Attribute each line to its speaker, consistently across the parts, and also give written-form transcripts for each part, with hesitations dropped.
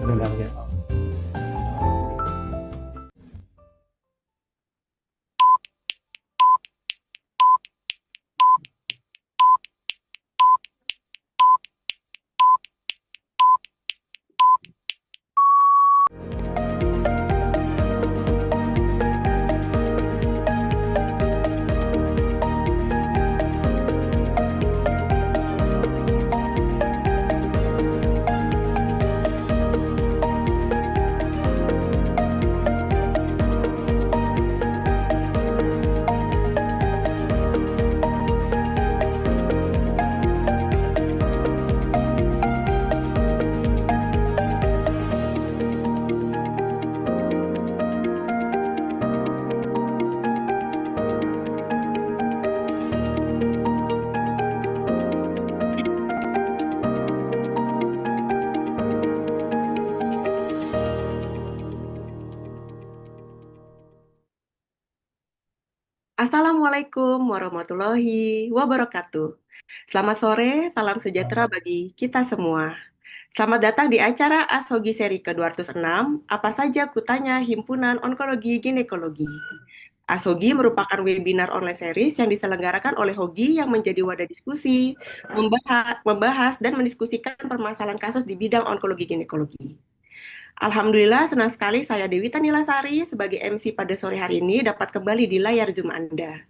Speaker 1: Sebentar ya.
Speaker 2: Assalamualaikum warahmatullahi wabarakatuh. Selamat sore, salam sejahtera bagi kita semua. Selamat datang di acara Ashogi seri ke-206, apa saja kutanya Himpunan Onkologi Ginekologi. Ashogi merupakan webinar online series yang diselenggarakan oleh Hogi yang menjadi wadah diskusi, membahas dan mendiskusikan permasalahan kasus di bidang onkologi ginekologi. Alhamdulillah, senang sekali saya Dewi Tanilasari sebagai MC pada sore hari ini dapat kembali di layar Zoom Anda.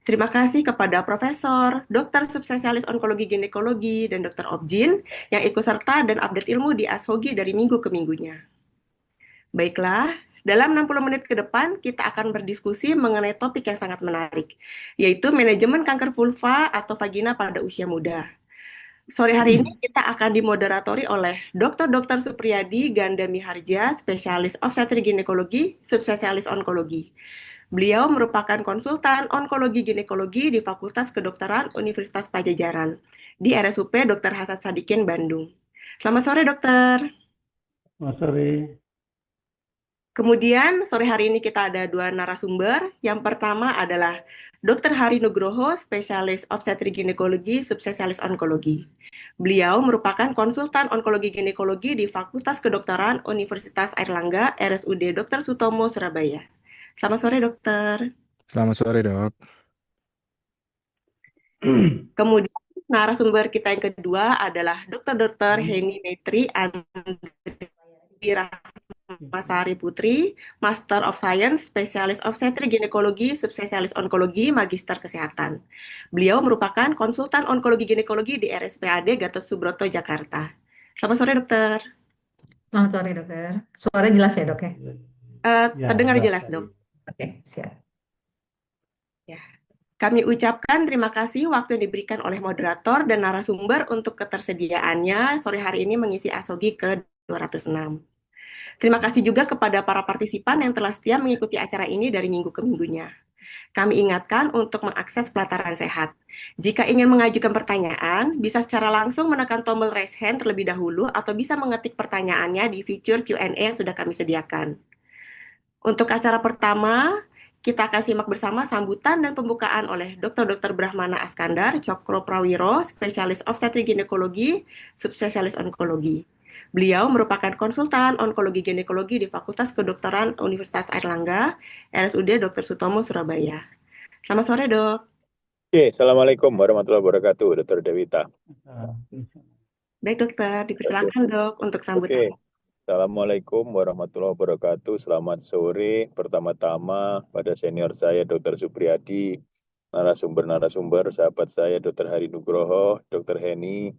Speaker 2: Terima kasih kepada Profesor, Dokter Subspesialis Onkologi Ginekologi, dan Dokter Objin yang ikut serta dan update ilmu di Ashogi dari minggu ke minggunya. Baiklah, dalam 60 menit ke depan kita akan berdiskusi mengenai topik yang sangat menarik, yaitu manajemen kanker vulva atau vagina pada usia muda. Sore hari ini kita akan dimoderatori oleh Dr. Supriyadi Ganda Miharja, spesialis obstetrik ginekologi, subspesialis onkologi. Beliau merupakan konsultan onkologi ginekologi di Fakultas Kedokteran Universitas Pajajaran di RSUP Dr. Hasan Sadikin, Bandung. Selamat sore, dokter.
Speaker 1: Selamat sore.
Speaker 2: Kemudian sore hari ini kita ada dua narasumber. Yang pertama adalah Dr. Hari Nugroho, spesialis obstetrik ginekologi, subspesialis onkologi. Beliau merupakan konsultan onkologi ginekologi di Fakultas Kedokteran Universitas Airlangga, RSUD Dr. Sutomo, Surabaya. Selamat sore, dokter.
Speaker 3: Selamat sore, Dok.
Speaker 2: Kemudian narasumber kita yang kedua adalah Dr. Heni Metri Andri Rahmasari Putri, Master of Science, Spesialis Obstetrik Ginekologi, Subspesialis Onkologi, Magister Kesehatan. Beliau merupakan konsultan onkologi ginekologi di RSPAD Gatot Subroto, Jakarta. Selamat sore, dokter.
Speaker 4: Selamat sore, dokter. Suara jelas ya, dok ya?
Speaker 1: Ya,
Speaker 2: Terdengar
Speaker 1: jelas
Speaker 2: jelas,
Speaker 1: tadi.
Speaker 2: dok.
Speaker 4: Oke, siap.
Speaker 2: Ya. Kami ucapkan terima kasih waktu yang diberikan oleh moderator dan narasumber untuk ketersediaannya sore hari ini mengisi Asogi ke-206. Terima kasih juga kepada para partisipan yang telah setia mengikuti acara ini dari minggu ke minggunya. Kami ingatkan untuk mengakses pelataran sehat. Jika ingin mengajukan pertanyaan, bisa secara langsung menekan tombol raise hand terlebih dahulu atau bisa mengetik pertanyaannya di fitur Q&A yang sudah kami sediakan. Untuk acara pertama, kita akan simak bersama sambutan dan pembukaan oleh Dr. Brahmana Askandar, Cokro Prawiro, spesialis obstetrik ginekologi, subspesialis onkologi. Beliau merupakan konsultan onkologi ginekologi di Fakultas Kedokteran Universitas Airlangga, RSUD Dr. Sutomo, Surabaya. Selamat sore, Dok.
Speaker 5: Oke, Assalamualaikum warahmatullahi wabarakatuh, Dr. Dewita.
Speaker 2: Baik, Dokter. Dipersilakan, Dok, untuk sambutan.
Speaker 5: Oke, Assalamualaikum warahmatullahi wabarakatuh. Selamat sore. Pertama-tama pada senior saya, Dr. Supriyadi, narasumber-narasumber, sahabat saya, Dr. Hari Nugroho, Dr. Heni,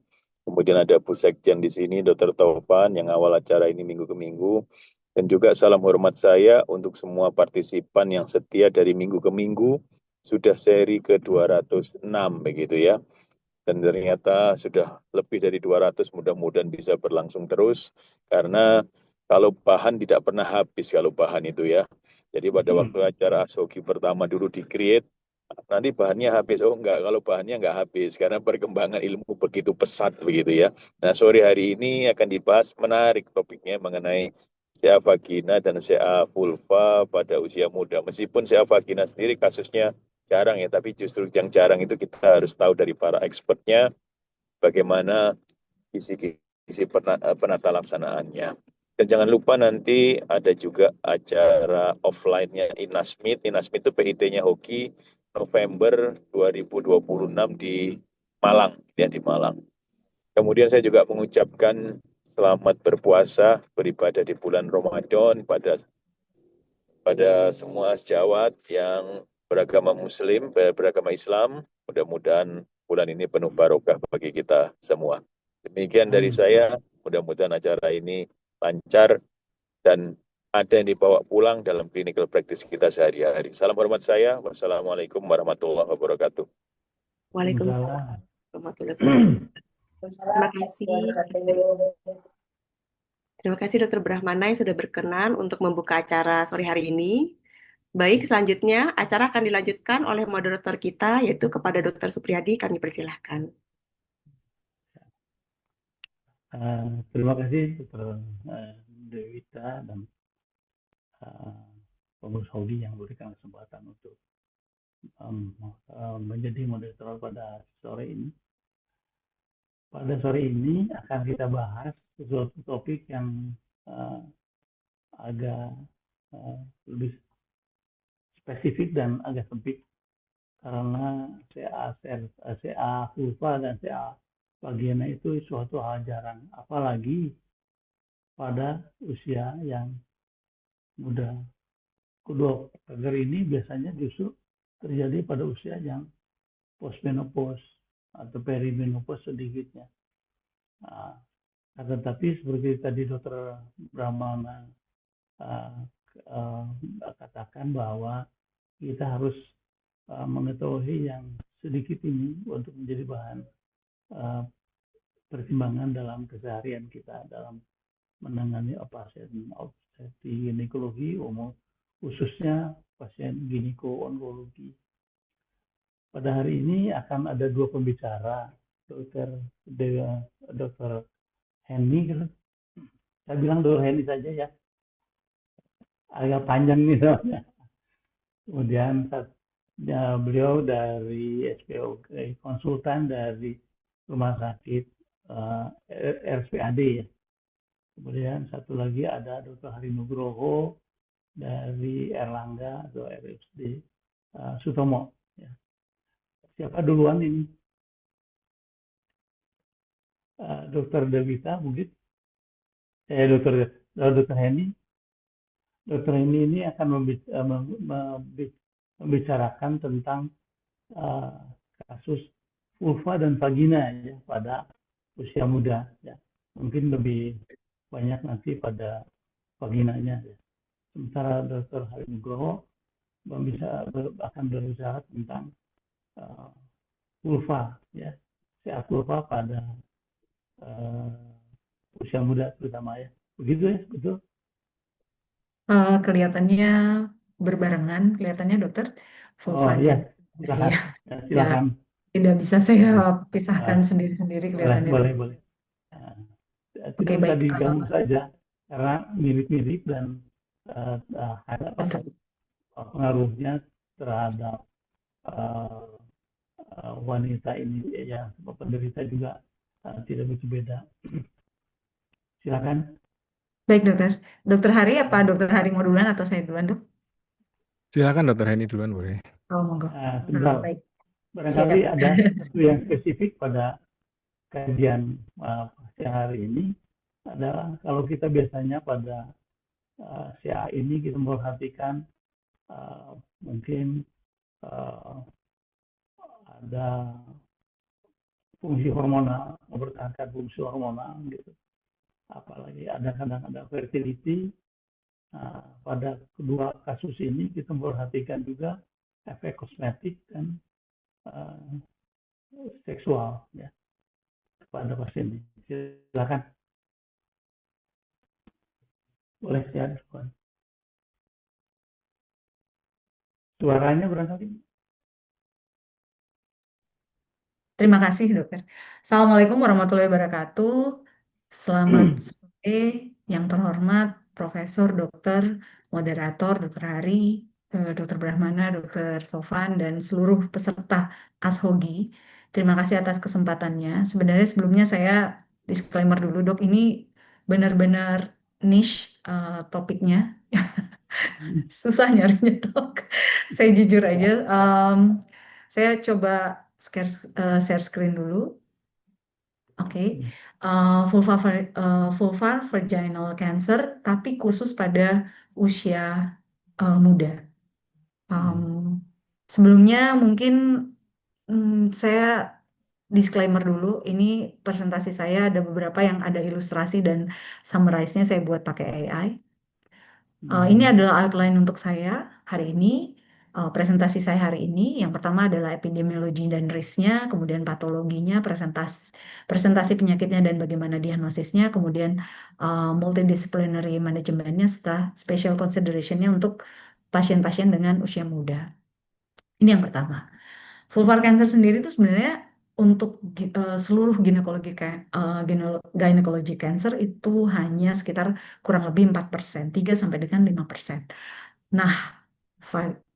Speaker 5: kemudian ada Bu Sekjen di sini, Dr. Taufan, yang awal acara ini minggu ke minggu, dan juga salam hormat saya untuk semua partisipan yang setia dari minggu ke minggu, sudah seri ke-206 begitu ya. Dan ternyata sudah lebih dari 200, mudah-mudahan bisa berlangsung terus, karena kalau bahan tidak pernah habis kalau bahan itu ya. Jadi pada waktu acara Ashoki pertama dulu di-create, nanti bahannya habis. Oh enggak, kalau bahannya enggak habis, karena perkembangan ilmu begitu pesat begitu ya. Nah, sore hari ini akan dibahas menarik topiknya mengenai CA vagina dan CA vulva pada usia muda. Meskipun CA vagina sendiri kasusnya jarang ya, tapi justru yang jarang itu kita harus tahu dari para expertnya bagaimana kisi-kisi penata laksanaannya. Dan jangan lupa nanti ada juga acara offline-nya Inasmit. Inasmit itu PIT-nya hoki November 2026 di Malang, ya di Malang. Kemudian saya juga mengucapkan selamat berpuasa, beribadah di bulan Ramadan pada semua sejawat yang beragama Muslim, beragama Islam. Mudah-mudahan bulan ini penuh barokah bagi kita semua. Demikian dari saya, mudah-mudahan acara ini lancar dan ada yang dibawa pulang dalam clinical practice kita sehari-hari. Salam hormat saya. Wassalamualaikum warahmatullahi wabarakatuh.
Speaker 2: Waalaikumsalam warahmatullahi wabarakatuh. Terima kasih. Terima kasih Dr. Brahmana yang sudah berkenan untuk membuka acara sore hari ini. Baik, selanjutnya acara akan dilanjutkan oleh moderator kita, yaitu kepada Dr. Supriyadi, kami persilahkan.
Speaker 1: Terima kasih Dr. Dewita dan pengurus Saudi yang memberikan kesempatan untuk menjadi moderator pada sore ini. Pada sore ini akan kita bahas sesuatu topik yang agak lebih spesifik dan agak sempit karena CA vulva dan CA vagina itu suatu hal jarang, apalagi pada usia yang muda. Kedua kanker ini biasanya justru terjadi pada usia yang postmenopause atau perimenopause sedikitnya. Tetapi seperti tadi Dr. Brahmana katakan bahwa kita harus mengetahui yang sedikit ini untuk menjadi bahan pertimbangan dalam keseharian kita dalam menangani pasien obstetri ginekologi umum, khususnya pasien gineko-onkologi. Pada hari ini akan ada dua pembicara, Dr. Henny, saya bilang Dr. Henny saja ya, agak panjang nih soalnya. Kemudian beliau dari SPOK, konsultan dari rumah sakit RSPAD ya. Kemudian satu lagi ada Dr. Hari Nugroho dari Erlangga atau RSUD Sutomo. Ya. Siapa duluan ini? Dr. Dewita mungkin? Dr. Henny. Dr. Henny ini akan membicarakan tentang kasus vulva dan vagina ya, pada usia muda. Ya. Mungkin lebih banyak nanti pada vaginanya. Ya. Sementara Dr. Hari Nugroho akan berbicara tentang vulva, ya, CA vulva pada usia muda terutama ya. Begitu ya, betul?
Speaker 4: Kelihatannya berbarengan, kelihatannya dokter.
Speaker 1: Oh iya, silakan.
Speaker 4: Ya,
Speaker 1: Ya, silakan.
Speaker 4: tidak bisa saya pisahkan sendiri-sendiri kelihatannya.
Speaker 1: Boleh. Tidak usah digabung saja karena mirip-mirip dan pengaruhnya terhadap wanita ini ya, penderita juga tidak begitu beda. Silakan.
Speaker 4: Baik dokter. Dokter Hari apa dokter Hari mau duluan atau saya duluan dok?
Speaker 3: Silakan dokter Henny duluan boleh.
Speaker 4: Oh monggo.
Speaker 1: Sebentar.
Speaker 4: Baik.
Speaker 1: Barangkali ada sesuatu yang spesifik pada kajian siang hari ini adalah kalau kita biasanya pada CA ini kita memperhatikan mungkin ada fungsi hormonal, mempertahankan fungsi hormonal gitu. Apalagi kadang ada fertility. Pada kedua kasus ini kita memperhatikan juga efek kosmetik dan seksual ya pada pasien ini. Silakan. Boleh ya, suaranya barangkali.
Speaker 4: Terima kasih dokter. Assalamualaikum warahmatullahi wabarakatuh. Selamat sore yang terhormat Profesor Dokter Moderator Dokter Hari, Dokter Brahmana, Dokter Sofan dan seluruh peserta ASHOGI. Terima kasih atas kesempatannya. Sebenarnya sebelumnya saya disclaimer dulu dok, ini benar-benar niche topiknya. Susah nyarinya dok. Saya jujur aja, saya coba share screen dulu. Oke, vulvar vaginal cancer, tapi khusus pada usia muda. Sebelumnya mungkin saya disclaimer dulu, ini presentasi saya ada beberapa yang ada ilustrasi dan summarize-nya saya buat pakai AI. Ini adalah outline untuk saya hari ini, presentasi saya hari ini. Yang pertama adalah epidemiologi dan risknya, kemudian patologinya, presentasi penyakitnya dan bagaimana diagnosisnya, kemudian multidisciplinary manajemennya, serta special consideration-nya untuk pasien-pasien dengan usia muda. Ini yang pertama. Vulvar cancer sendiri itu sebenarnya untuk seluruh gynecology cancer itu hanya sekitar kurang lebih 4%, 3 sampai dengan 5%. Nah,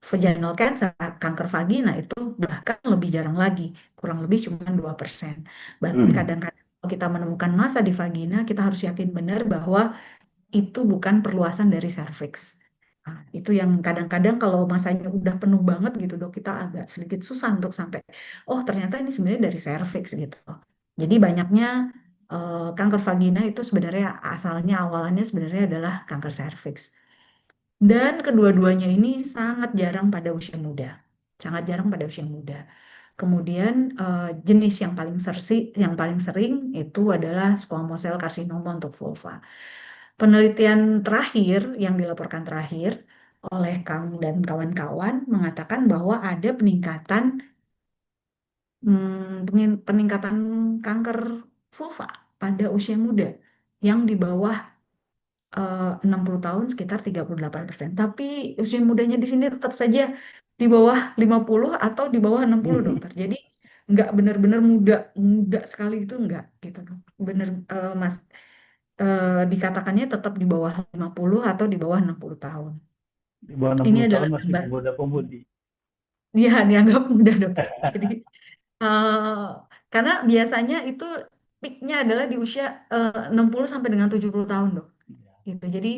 Speaker 4: vaginal cancer, kanker vagina itu bahkan lebih jarang lagi, kurang lebih cuma 2%. Bahkan kadang-kadang kalau kita menemukan massa di vagina, kita harus yakin benar bahwa itu bukan perluasan dari serviks. Nah, itu yang kadang-kadang kalau masanya udah penuh banget gitu dok, kita agak sedikit susah untuk sampai, oh ternyata ini sebenarnya dari serviks gitu. Jadi banyaknya kanker vagina itu sebenarnya awalannya sebenarnya adalah kanker serviks. Dan kedua-duanya ini sangat jarang pada usia muda. Sangat jarang pada usia muda. Kemudian jenis yang paling sering itu adalah squamous cell carcinoma untuk vulva. Penelitian terakhir yang dilaporkan terakhir oleh Kang dan kawan-kawan mengatakan bahwa ada peningkatan kanker vulva pada usia muda yang di bawah 60 tahun sekitar 38%. Tapi usia mudanya di sini tetap saja di bawah 50 atau di bawah 60 dokter. Jadi nggak benar-benar muda sekali itu enggak gitu dok. Benar Mas dikatakannya tetap di bawah 50 atau di bawah 60 tahun.
Speaker 1: Di bawah
Speaker 4: Ini
Speaker 1: 60 tahun
Speaker 4: adalah
Speaker 1: masih
Speaker 4: gambar.
Speaker 1: pemuda-pemudi.
Speaker 4: Dia dianggap muda dokter. Jadi karena biasanya itu peaknya adalah di usia 60 sampai dengan 70 tahun dok. Gitu. Jadi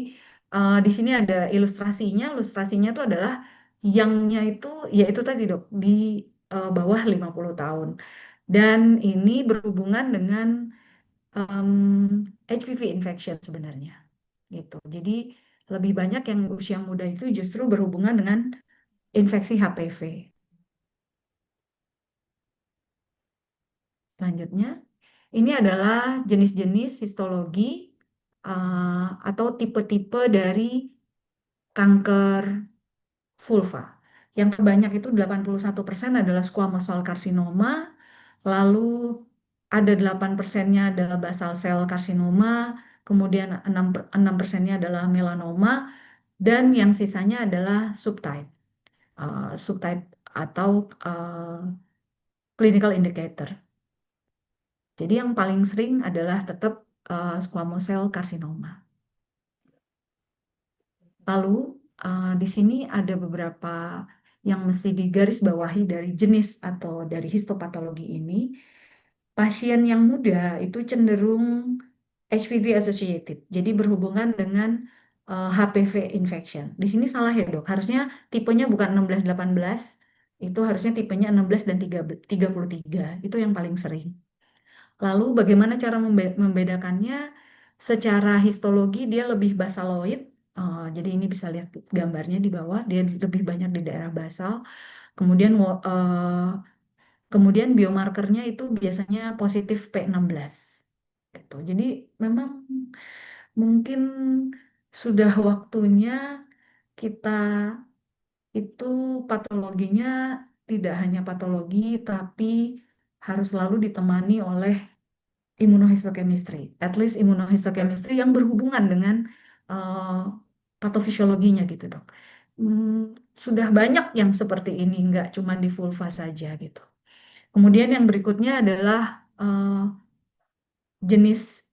Speaker 4: di sini ada ilustrasinya. Ilustrasinya itu adalah yangnya itu yaitu tadi dok di bawah 50 tahun. Dan ini berhubungan dengan HPV infection sebenarnya gitu. Jadi lebih banyak yang usia muda itu justru berhubungan dengan infeksi HPV. Selanjutnya, ini adalah jenis-jenis histologi atau tipe-tipe dari kanker vulva. Yang terbanyak itu 81% adalah squamous cell carcinoma, lalu ada 8%-nya adalah basal cell carcinoma, kemudian 6%-nya adalah melanoma, dan yang sisanya adalah subtype atau clinical indicator. Jadi yang paling sering adalah tetap squamous cell carcinoma. Lalu di sini ada beberapa yang mesti digarisbawahi dari jenis atau dari histopatologi ini. Pasien yang muda itu cenderung HPV associated, jadi berhubungan dengan HPV infection. Di sini salah ya dok, harusnya tipenya bukan 16-18, itu harusnya tipenya 16 dan 33, itu yang paling sering. Lalu bagaimana cara membedakannya? Secara histologi dia lebih basaloid, jadi ini bisa lihat gambarnya di bawah, dia lebih banyak di daerah basal. Kemudian biomarkernya itu biasanya positif P16. Gitu. Jadi memang mungkin sudah waktunya kita itu patologinya tidak hanya patologi, tapi harus selalu ditemani oleh immunohistochemistry, at least immunohistochemistry yang berhubungan dengan patofisiologinya gitu dok. Sudah banyak yang seperti ini, nggak cuma di vulva saja gitu. Kemudian yang berikutnya adalah jenis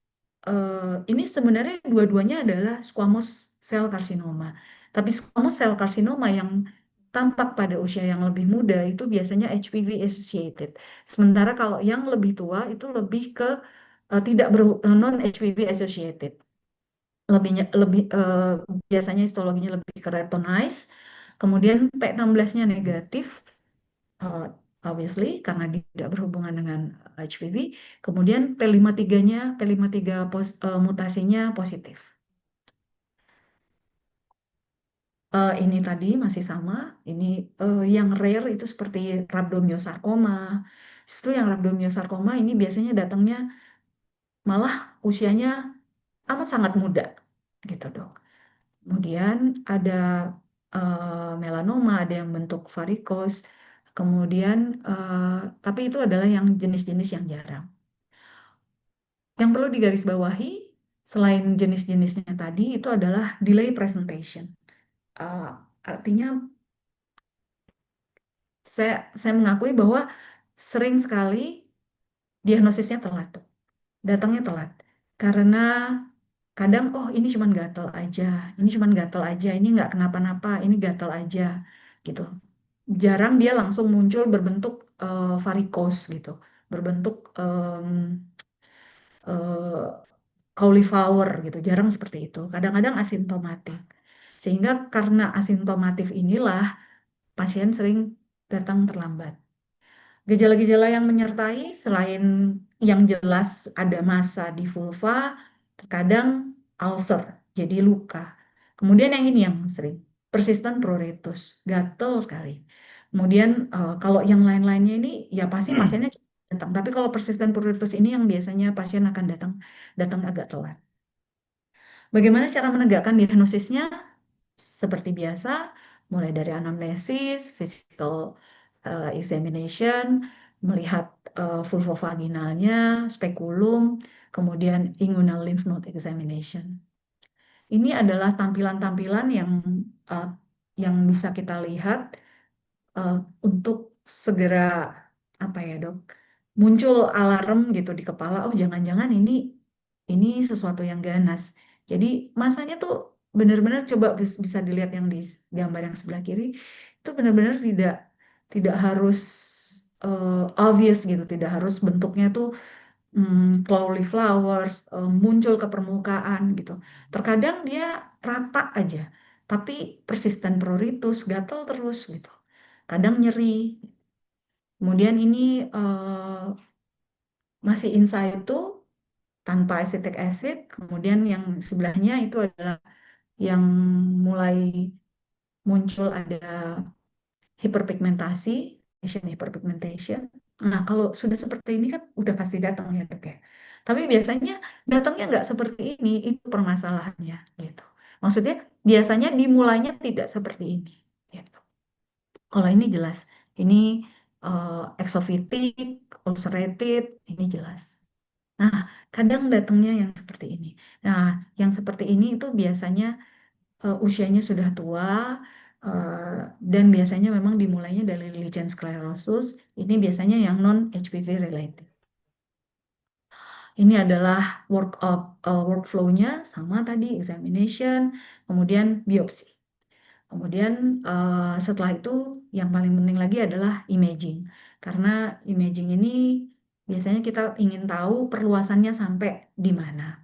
Speaker 4: ini sebenarnya dua-duanya adalah squamous cell carcinoma. Tapi squamous cell carcinoma yang tampak pada usia yang lebih muda itu biasanya HPV associated. Sementara kalau yang lebih tua itu lebih ke tidak non HPV associated. biasanya histologinya lebih ke retinitis. Kemudian P16-nya negatif, uh, obviously karena tidak berhubungan dengan HPV. Kemudian P53 mutasinya positif. Ini tadi masih sama. Ini yang rare itu seperti rhabdomyosarcoma. Justru yang rhabdomyosarcoma ini biasanya datangnya malah usianya amat sangat muda, gitu dok. Kemudian ada melanoma, ada yang bentuk varikos. Kemudian, tapi itu adalah yang jenis-jenis yang jarang. Yang perlu digarisbawahi, selain jenis-jenisnya tadi, itu adalah delay presentation. Artinya, saya mengakui bahwa sering sekali diagnosisnya telat, Dok. Datangnya telat. Karena kadang, oh ini cuma gatal aja, ini nggak kenapa-napa, ini gatal aja, gitu. Jarang dia langsung muncul berbentuk varikos gitu, berbentuk eh, cauliflower gitu, jarang seperti itu. Kadang-kadang asimptomatik. Sehingga karena asimptomatif inilah pasien sering datang terlambat. Gejala-gejala yang menyertai selain yang jelas ada massa di vulva, terkadang ulcer, jadi luka. Kemudian yang ini yang sering, persistent pruritus, gatel sekali. Kemudian kalau yang lain-lainnya ini ya pasti pasiennya datang. Tapi kalau persistent pruritus ini yang biasanya pasien akan datang agak telat. Bagaimana cara menegakkan diagnosisnya? Seperti biasa, mulai dari anamnesis, physical examination, melihat vulvovaginalnya, spekulum, kemudian inguinal lymph node examination. Ini adalah tampilan-tampilan yang bisa kita lihat untuk segera apa ya dok, muncul alarm gitu di kepala, oh jangan-jangan ini sesuatu yang ganas. Jadi masanya tuh benar-benar coba bisa dilihat yang di gambar yang sebelah kiri, itu benar-benar tidak harus obvious gitu, tidak harus bentuknya tuh cauliflowers muncul ke permukaan gitu. Terkadang dia rata aja, tapi persisten pruritus, gatal terus gitu. Kadang nyeri. Kemudian ini masih in situ tanpa acetic acid. Kemudian yang sebelahnya itu adalah yang mulai muncul ada hiperpigmentasi, hyperpigmentation. Nah, kalau sudah seperti ini kan udah pasti datang ya dok ya. Tapi biasanya datangnya nggak seperti ini, itu permasalahannya gitu. Maksudnya biasanya dimulainya tidak seperti ini. Gitu. Kalau ini jelas, ini exophytic, ulcerated, ini jelas. Nah, kadang datangnya yang seperti ini. Nah, yang seperti ini itu biasanya usianya sudah tua, dan biasanya memang dimulainya dari lichen sclerosus. Ini biasanya yang non HPV related. Ini adalah workflow-nya sama tadi, examination, kemudian biopsi. Kemudian setelah itu yang paling penting lagi adalah imaging. Karena imaging ini biasanya kita ingin tahu perluasannya sampai di mana.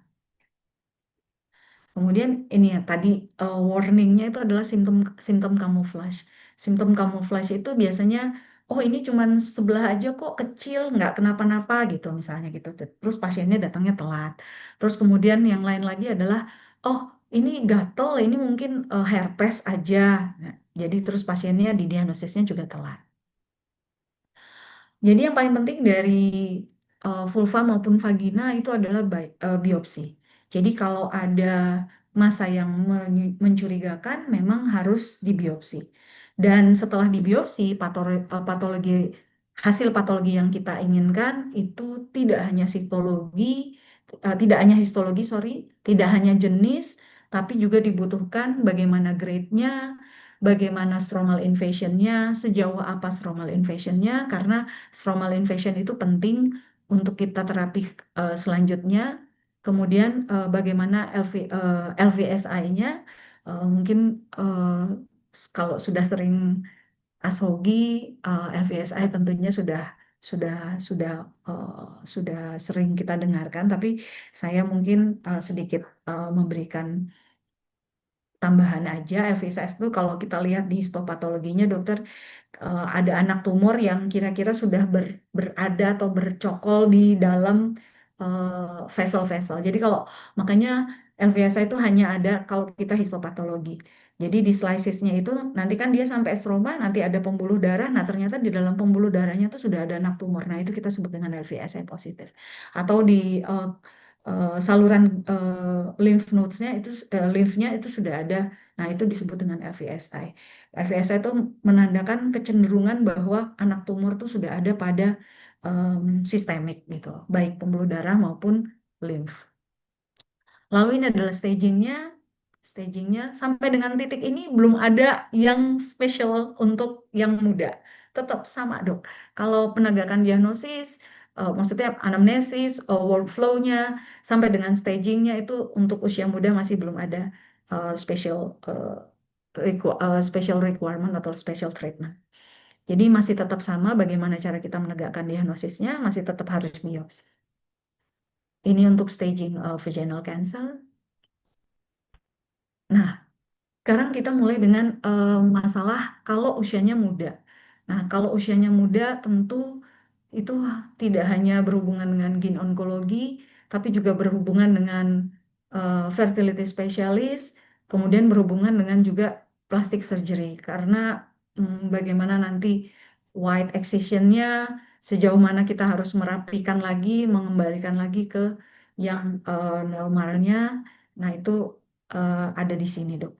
Speaker 4: Kemudian ini ya tadi warningnya itu adalah simptom camouflage. Simptom camouflage itu biasanya, oh ini cuman sebelah aja kok kecil, nggak kenapa-napa gitu misalnya gitu. Terus pasiennya datangnya telat. Terus kemudian yang lain lagi adalah, oh ini gatel, ini mungkin herpes aja. Nah, jadi terus pasiennya didiagnosisnya juga telat. Jadi yang paling penting dari vulva maupun vagina itu adalah biopsi. Jadi kalau ada massa yang mencurigakan memang harus dibiopsi. Dan setelah dibiopsi hasil patologi yang kita inginkan itu tidak hanya histologi, tidak hanya jenis, tapi juga dibutuhkan bagaimana grade-nya, bagaimana stromal invasion-nya, sejauh apa stromal invasion-nya, karena stromal invasion itu penting untuk kita terapi selanjutnya. Kemudian bagaimana LVSI-nya, mungkin kalau sudah sering ASHOGI, LVSI tentunya sudah sudah sering kita dengarkan, tapi saya mungkin sedikit memberikan tambahan aja. LVSS itu kalau kita lihat di histopatologinya dokter, ada anak tumor yang kira-kira sudah berada atau bercokol di dalam vessel-vessel. Jadi kalau makanya LVSA itu hanya ada kalau kita histopatologi. Jadi di slicesnya itu nanti kan dia sampai stroma, nanti ada pembuluh darah. Nah ternyata di dalam pembuluh darahnya itu sudah ada anak tumor. Nah itu kita sebut dengan LVSA positif. Atau di saluran lymph nodesnya itu lymphnya itu sudah ada. Nah itu disebut dengan LVSI. LVSI itu menandakan kecenderungan bahwa anak tumor itu sudah ada pada sistemik gitu, baik pembuluh darah maupun lymph. Lalu ini adalah stagingnya. Stagingnya sampai dengan titik ini belum ada yang spesial untuk yang muda. Tetap sama dok. Kalau penegakan diagnosis, maksudnya anamnesis, workflow-nya, sampai dengan stagingnya itu untuk usia muda masih belum ada special special requirement atau special treatment. Jadi masih tetap sama bagaimana cara kita menegakkan diagnosisnya, masih tetap harus biopsi. Ini untuk staging vaginal cancer. Nah, sekarang kita mulai dengan masalah kalau usianya muda. Nah, kalau usianya muda tentu itu tidak hanya berhubungan dengan gyn-onkologi, tapi juga berhubungan dengan fertility specialist, kemudian berhubungan dengan juga plastic surgery. Karena bagaimana nanti white excision-nya, sejauh mana kita harus merapikan lagi, mengembalikan lagi ke yang normalnya. Nah, itu ada di sini, dok.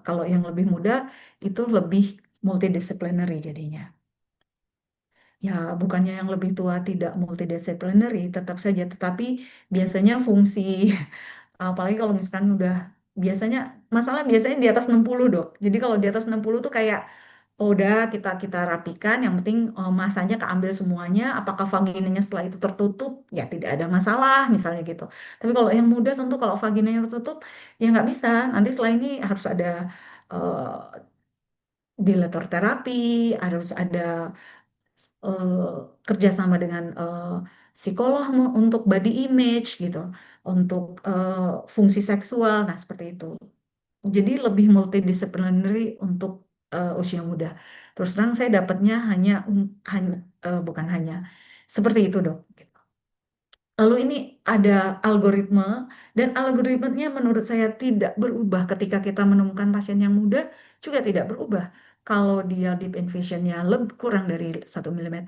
Speaker 4: Kalau yang lebih muda itu lebih multidisciplinary jadinya. Ya, bukannya yang lebih tua tidak multidisciplinary, tetap saja. Tetapi biasanya fungsi, apalagi kalau misalkan udah, biasanya di atas 60 dok. Jadi kalau di atas 60 tuh kayak, oh, udah kita rapikan, yang penting masanya keambil semuanya, apakah vaginanya setelah itu tertutup, ya tidak ada masalah, misalnya gitu. Tapi kalau yang muda tentu kalau vaginanya tertutup, ya nggak bisa. Nanti setelah ini harus ada dilator terapi, harus ada kerjasama dengan psikolog untuk body image gitu, untuk fungsi seksual, nah seperti itu. Jadi lebih multidisciplinary untuk usia muda. Terus terang saya dapatnya bukan hanya seperti itu dok. Lalu ini ada algoritma, dan algoritmanya menurut saya tidak berubah ketika kita menemukan pasien yang muda, juga tidak berubah. Kalau dia deep invasion-nya kurang dari 1 mm,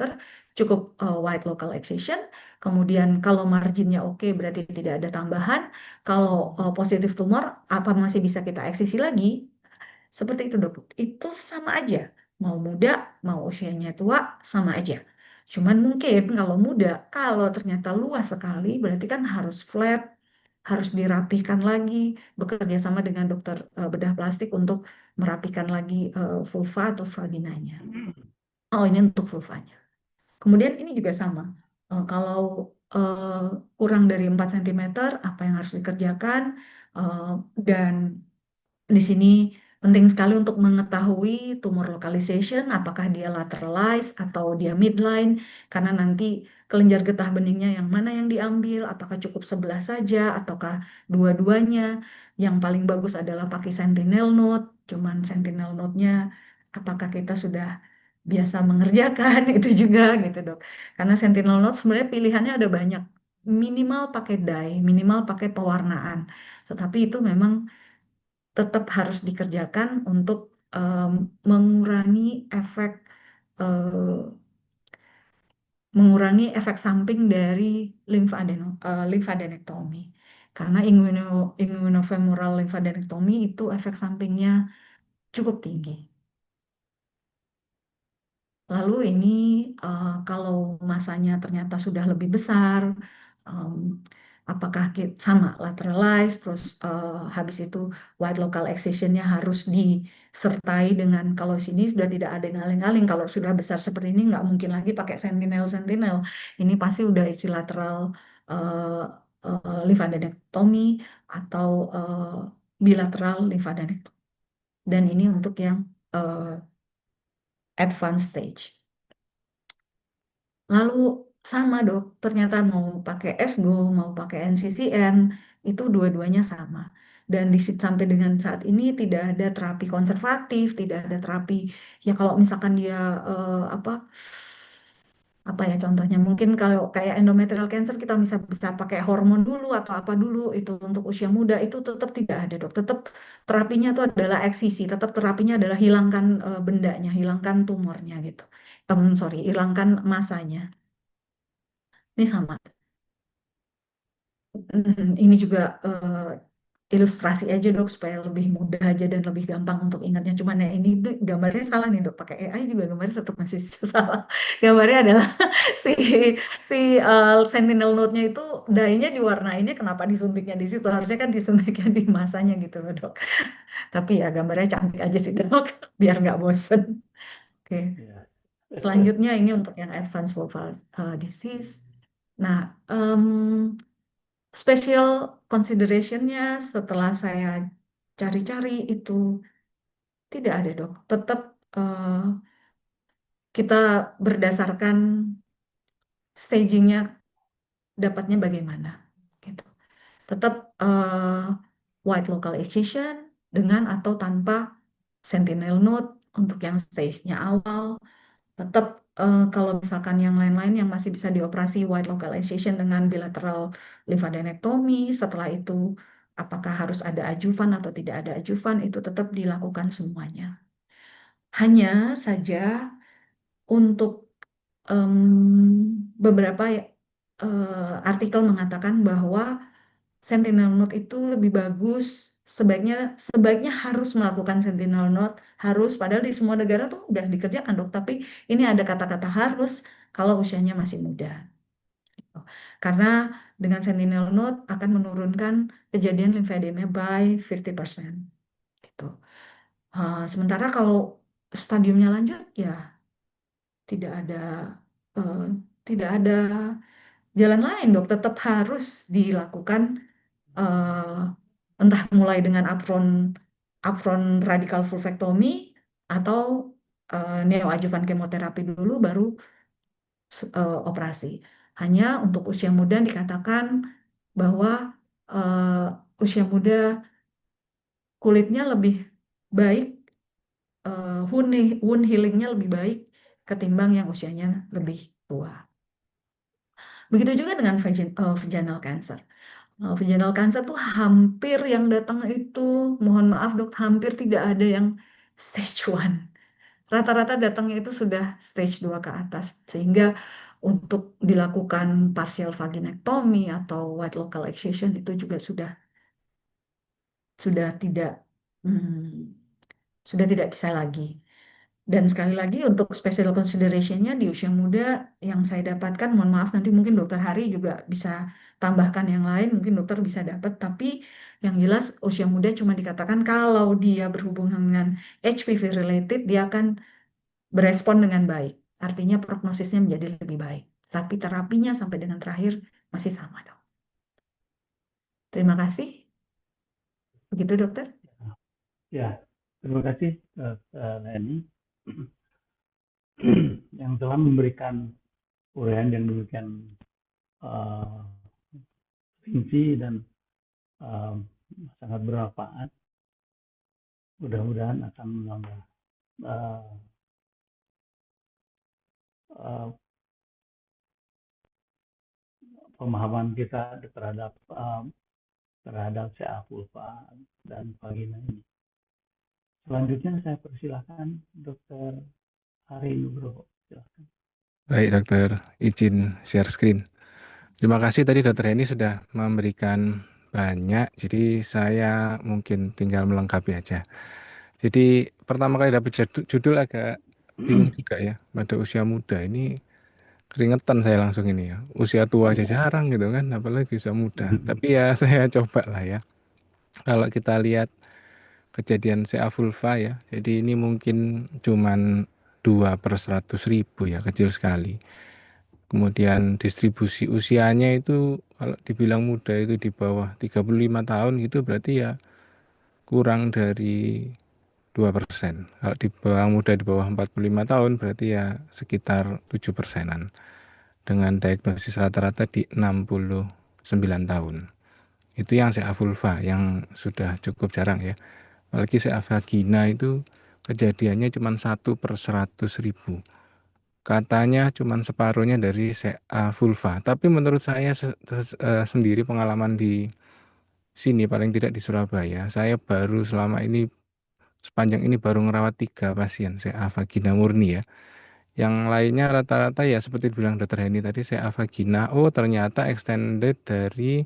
Speaker 4: cukup wide local excision. Kemudian kalau marginnya oke, berarti tidak ada tambahan. Kalau positif tumor, apa masih bisa kita eksisi lagi? Seperti itu dok. Itu sama aja. Mau muda, mau usianya tua, sama aja. Cuman mungkin kalau muda, kalau ternyata luas sekali, berarti kan harus flap, harus dirapihkan lagi, bekerja sama dengan dokter bedah plastik untuk merapikan lagi vulva atau vaginanya. Oh, ini untuk vulvanya. Kemudian ini juga sama. Kalau kurang dari 4 cm, apa yang harus dikerjakan? Dan di sini penting sekali untuk mengetahui tumor localization, apakah dia lateralized atau dia midline, karena nanti kelenjar getah beningnya yang mana yang diambil, apakah cukup sebelah saja, ataukah dua-duanya. Yang paling bagus adalah pakai sentinel node, cuman sentinel node-nya apakah kita sudah biasa mengerjakan itu juga gitu dok. Karena sentinel node sebenarnya pilihannya ada banyak, minimal pakai dye, minimal pakai pewarnaan. Tetapi itu memang tetap harus dikerjakan untuk mengurangi efek eh, samping dari limfadenektomi. Karena immunofemoral limfadenektomi itu efek sampingnya cukup tinggi. Lalu ini kalau masanya ternyata sudah lebih besar, apakah sama lateralize, terus habis itu wide local excision-nya harus disertai dengan, kalau sini sudah tidak ada ngaling-ngaling, kalau sudah besar seperti ini nggak mungkin lagi pakai sentinel. Ini pasti udah lateral lymphadenectomy atau bilateral lymphadenectomy. Dan ini untuk yang advanced stage. Lalu sama dok, ternyata mau pakai SGO, mau pakai NCCN, itu dua-duanya sama. Dan sampai dengan saat ini tidak ada terapi konservatif, tidak ada terapi, ya kalau misalkan dia apa ya contohnya, mungkin kalau kayak endometrial cancer kita bisa pakai hormon dulu atau apa dulu itu untuk usia muda, itu tetap tidak ada dok. Tetap terapinya itu adalah eksisi, tetap terapinya adalah hilangkan bendanya, hilangkan tumornya gitu. Sorry, hilangkan masanya. Ini sama. Ini juga ilustrasi aja dok supaya lebih mudah aja dan lebih gampang untuk ingatnya. Cuman ya ini tuh gambarnya salah nih dok. Pakai AI juga gambarnya tetap masih salah. Gambarnya adalah si si sentinel node-nya itu dye-nya diwarnainnya, kenapa disuntiknya di situ? Harusnya kan disuntiknya di masanya gitu loh dok. Tapi ya gambarnya cantik aja sih dok, biar nggak bosen. Oke.
Speaker 1: Ya.
Speaker 4: Selanjutnya ini untuk yang advanced vulval disease. Nah, special consideration-nya setelah saya cari-cari itu tidak ada dok. Tetap kita berdasarkan stagingnya dapatnya bagaimana gitu. Tetap white local excision dengan atau tanpa sentinel node untuk yang stage-nya awal. Tetap kalau misalkan yang lain-lain yang masih bisa dioperasi white localization dengan bilateral lymphadenectomy, setelah itu apakah harus ada adjuvan atau tidak ada adjuvan, itu tetap dilakukan semuanya. Hanya saja untuk beberapa artikel mengatakan bahwa sentinel node itu lebih bagus, sebaiknya harus melakukan sentinel node, harus, padahal di semua negara tuh udah dikerjakan dok, tapi ini ada kata-kata harus kalau usianya masih muda. Gitu. Karena dengan sentinel node akan menurunkan kejadian limfedema by 50%. Gitu. Sementara kalau stadiumnya lanjut ya tidak ada eh, tidak ada jalan lain dok, tetap harus dilakukan entah mulai dengan upfront radical vulvectomy atau neoadjuvant kemoterapi dulu baru operasi. Hanya untuk usia muda dikatakan bahwa usia muda kulitnya lebih baik, wound healingnya lebih baik ketimbang yang usianya lebih tua. Begitu juga dengan vaginal cancer. Vaginal cancer tuh hampir yang datang itu, mohon maaf dok, hampir tidak ada yang stage 1. Rata-rata datangnya itu sudah stage 2 ke atas. Sehingga untuk dilakukan partial vaginectomy atau white local excision itu juga sudah tidak sudah tidak bisa lagi. Dan sekali lagi untuk special consideration-nya di usia muda yang saya dapatkan, mohon maaf nanti mungkin dokter Hari juga bisa tambahkan yang lain, mungkin dokter bisa dapat, tapi yang jelas usia muda cuma dikatakan kalau dia berhubungan dengan HPV related, dia akan berespon dengan baik. Artinya prognosisnya menjadi lebih baik. Tapi terapinya sampai dengan terakhir masih sama dok. Terima kasih. Begitu dokter.
Speaker 1: Ya, terima kasih Leni yang telah memberikan uraian yang demikian rinci dan sangat bermanfaat. Mudah-mudahan akan menambah pemahaman kita terhadap CA vulva dan vagina ini. Selanjutnya saya persilahkan Dr. Hari Nugroho. Silakan.
Speaker 3: Baik dokter, izin share screen. Terima kasih tadi dokter Heni sudah memberikan banyak, jadi saya mungkin tinggal melengkapi aja. Jadi pertama kali dapat judul agak bingung juga ya, pada usia muda ini keringetan saya langsung ini ya. Usia tua aja jarang gitu kan, apalagi usia muda. Tapi ya saya coba lah ya. Kalau kita lihat kejadian CA vulva ya, jadi ini mungkin cuman 2/100.000 ya, kecil sekali. Kemudian distribusi usianya itu kalau dibilang muda itu di bawah 35 tahun gitu, berarti ya kurang dari 2%. Kalau di bawah muda di bawah 45 tahun berarti ya sekitar 7%-an. dengan diagnosis rata-rata di 69 tahun. Itu yang CA vulva yang sudah cukup jarang ya. Apalagi CA vagina itu kejadiannya cuma 1/100.000. Katanya cuma separuhnya dari CA vulva. Tapi menurut saya sendiri pengalaman di sini paling tidak di Surabaya, saya baru selama ini sepanjang ini baru ngerawat 3 pasien CA vagina murni ya. Yang lainnya rata-rata ya seperti bilang Dokter Heni tadi CA vagina, oh ternyata extended dari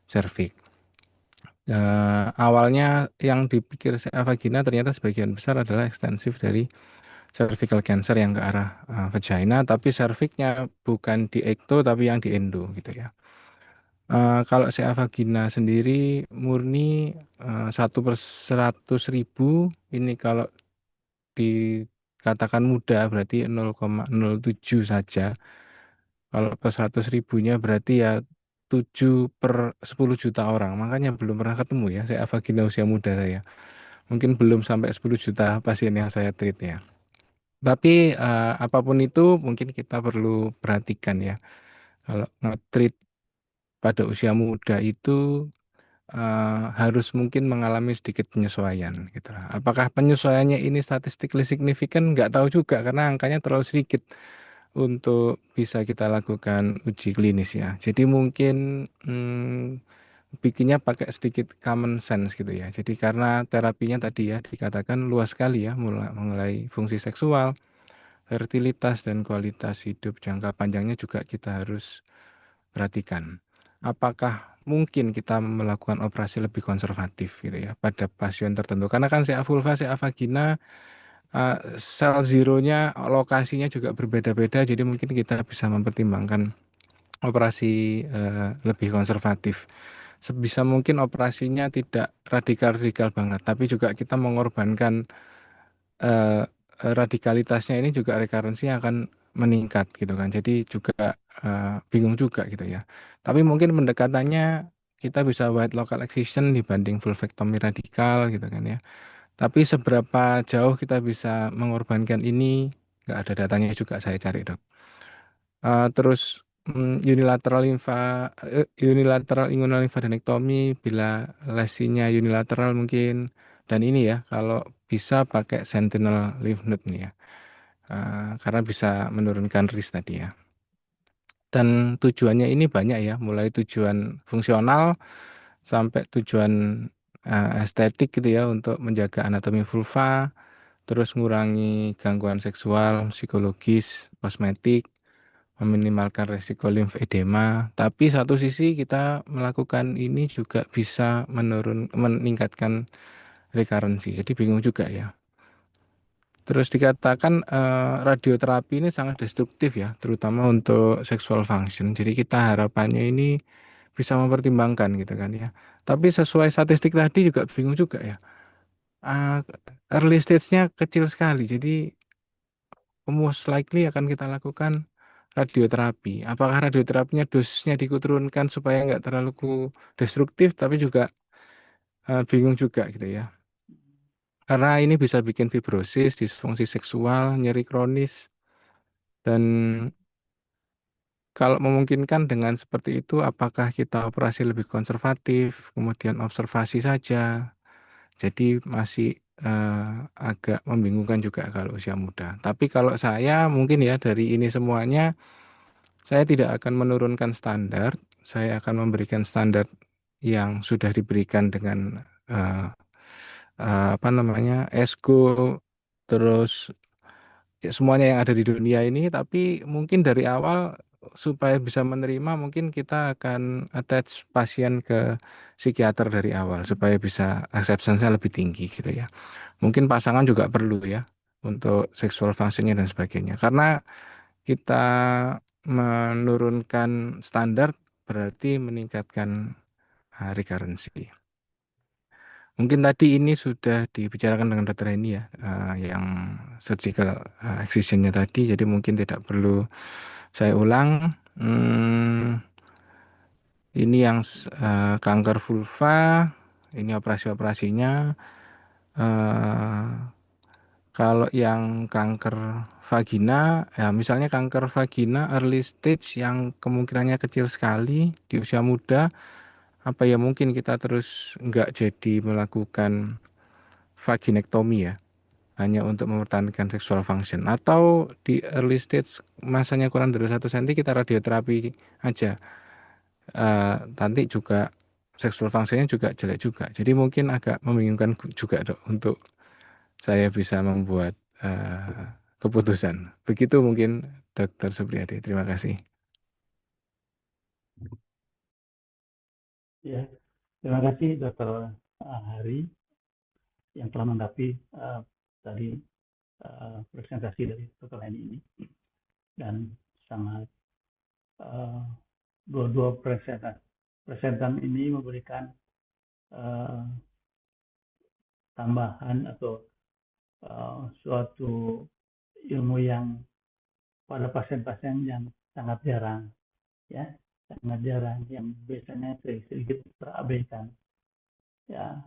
Speaker 3: cervix. Awalnya yang dipikir CA vagina ternyata sebagian besar adalah ekstensif dari cervical cancer yang ke arah vagina, tapi cervixnya bukan di ekto tapi yang di endo gitu ya. Kalau CA vagina sendiri murni 1/100.000 ini kalau dikatakan muda berarti 0,07 saja. Kalau per 100.000-nya berarti ya 7/10 juta orang. Makanya belum pernah ketemu ya CA vagina usia muda saya. Mungkin belum sampai 10 juta pasien yang saya treat ya. Tapi apapun itu mungkin kita perlu perhatikan ya. Kalau nge-treat pada usia muda itu harus mungkin mengalami sedikit penyesuaian gitu lah. Apakah penyesuaiannya ini statistically signifikan? Nggak tahu juga karena angkanya terlalu sedikit untuk bisa kita lakukan uji klinis ya. Jadi mungkin bikinnya pakai sedikit common sense gitu ya. Jadi karena terapinya tadi ya dikatakan luas sekali ya, mulai fungsi seksual, fertilitas dan kualitas hidup jangka panjangnya juga kita harus perhatikan. Apakah mungkin kita melakukan operasi lebih konservatif gitu ya pada pasien tertentu? Karena kan CA vulva, CA vagina, sel zeronya, lokasinya juga berbeda-beda. Jadi mungkin kita bisa mempertimbangkan operasi lebih konservatif. Sebisa mungkin operasinya tidak radikal-radikal banget, tapi juga kita mengorbankan radikalitasnya ini juga rekarensinya akan meningkat gitu kan. Jadi juga bingung juga gitu ya. Tapi mungkin pendekatannya kita bisa wide local excision dibanding vulvectomy radikal gitu kan ya. Tapi seberapa jauh kita bisa mengorbankan ini nggak ada datanya juga saya cari dok. Terus unilateral inguinal lymphadenectomy bila lesinya unilateral mungkin, dan ini ya kalau bisa pakai sentinel lymph node nih ya, karena bisa menurunkan risk tadi ya. Dan tujuannya ini banyak ya, mulai tujuan fungsional sampai tujuan estetik gitu ya untuk menjaga anatomi vulva, terus ngurangi gangguan seksual, psikologis, kosmetik, meminimalkan resiko limfedema. Tapi satu sisi kita melakukan ini juga bisa meningkatkan rekarensi. Jadi bingung juga ya. Terus dikatakan radioterapi ini sangat destruktif ya, terutama untuk sexual function. Jadi kita harapannya ini bisa mempertimbangkan gitu kan ya. Tapi sesuai statistik tadi juga bingung juga ya. Uh, Early stage-nya kecil sekali. Jadi most likely akan kita lakukan radioterapi. Apakah radioterapinya dosisnya diturunkan supaya nggak terlalu destruktif, tapi juga bingung juga gitu ya. Karena ini bisa bikin fibrosis, disfungsi seksual, nyeri kronis, dan kalau memungkinkan dengan seperti itu, apakah kita operasi lebih konservatif, kemudian observasi saja. Jadi masih agak membingungkan juga kalau usia muda. Tapi kalau saya mungkin ya dari ini semuanya, saya tidak akan menurunkan standar, saya akan memberikan standar yang sudah diberikan dengan apa namanya ESCO, terus ya, semuanya yang ada di dunia ini. Tapi mungkin dari awal supaya bisa menerima, mungkin kita akan attach pasien ke psikiater dari awal supaya bisa acceptance-nya lebih tinggi gitu ya. Mungkin pasangan juga perlu ya untuk sexual function-nya dan sebagainya. Karena kita menurunkan standar berarti meningkatkan recurrency. Mungkin tadi ini sudah dibicarakan dengan dokter Heni ya, yang surgical excision-nya tadi, jadi mungkin tidak perlu saya ulang. Ini yang kanker vulva, ini operasi-operasinya. Kalau yang kanker vagina, ya misalnya kanker vagina early stage yang kemungkinannya kecil sekali di usia muda, apa ya mungkin kita terus nggak jadi melakukan vaginektomi ya, hanya untuk mempertahankan sexual function. Atau di early stage masanya kurang dari 1 cm kita radioterapi aja. Nanti juga sexual functionnya juga jelek juga. Jadi mungkin agak membingungkan juga dok untuk saya bisa membuat keputusan. Begitu mungkin Dr. Supriyadi. Terima kasih.
Speaker 1: Ya, terima kasih Dr. Hari yang telah menanggapi tadi presentasi dari Dr. Heni ini, dan sangat dua presentan ini memberikan tambahan atau suatu ilmu yang pada pasien-pasien yang sangat jarang, ya, sangat jarang, yang biasanya sedikit terabaikan. Ya,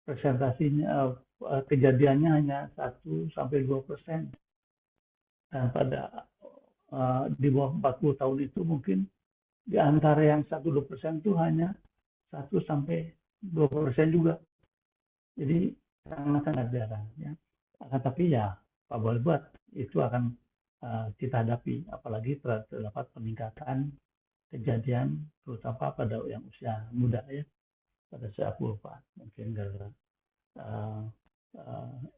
Speaker 1: presentasinya kejadiannya hanya 1-2%, dan pada di bawah 40 tahun itu mungkin di antara yang 1-2% itu hanya 1-2% juga. Jadi sangat-sangat jarang, ya. Tapi ya Pak boleh buat, itu akan kita hadapi, apalagi terdapat peningkatan kejadian terutama pada yang usia muda, ya, pada usia pulpa, mungkin gara-gara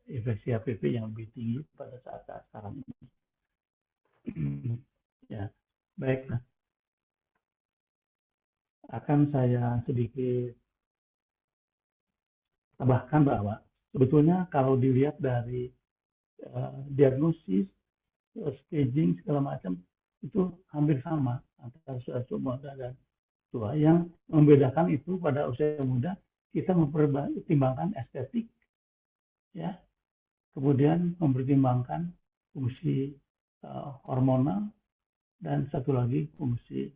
Speaker 1: infeksi HPV yang lebih tinggi pada saat sekarang ini. Ya, baik. Akan saya sedikit tambahkan bahwa sebetulnya kalau dilihat dari diagnosis, staging segala macam itu hampir sama antara usia muda dan tua. Yang membedakan itu pada usia muda kita mempertimbangkan estetik, ya, kemudian mempertimbangkan fungsi hormonal, dan satu lagi fungsi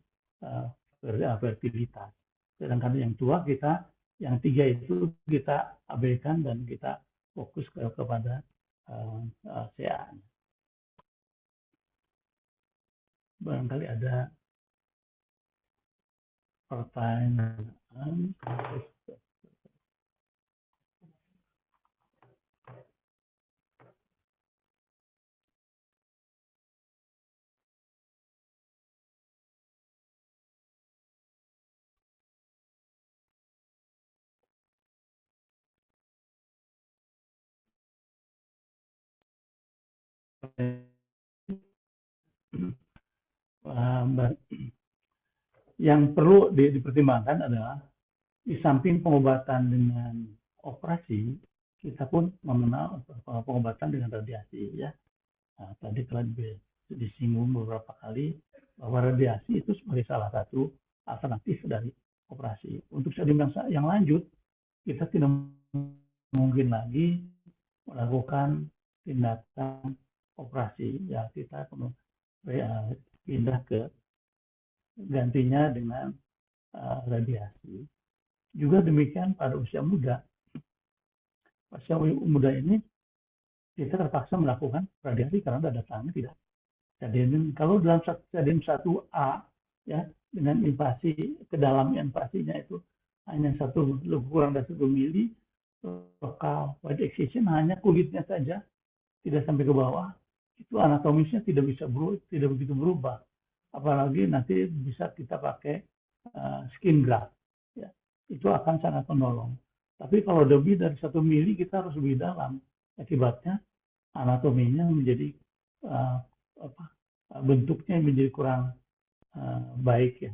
Speaker 1: fertilitas. Sedangkan yang tua kita, yang 3 itu kita abaikan dan kita fokus kepada CA. Barangkali ada pertanyaan. Yang perlu dipertimbangkan adalah di samping pengobatan dengan operasi, kita pun mengenal pengobatan dengan radiasi, ya. Nah, tadi telah disinggung beberapa kali bahwa radiasi itu sebagai salah satu alternatif dari operasi. Untuk stadium yang lanjut, kita tidak mungkin lagi melakukan tindakan operasi, ya, kita pindah ke gantinya dengan radiasi. Juga demikian pada usia muda. Usia muda ini kita terpaksa melakukan radiasi karena dada tangan tidak. Jadi kalau dalam stadium 1A, ya, dengan invasi ke dalam invasinya itu hanya kurang dari 1 mili, lokal wide excision hanya kulitnya saja, tidak sampai ke bawah, itu anatomisnya tidak begitu berubah. Apalagi nanti bisa kita pakai skin graft, ya, itu akan sangat menolong. Tapi kalau lebih dari 1 mili kita harus lebih dalam, akibatnya anatominya menjadi bentuknya menjadi kurang baik, ya,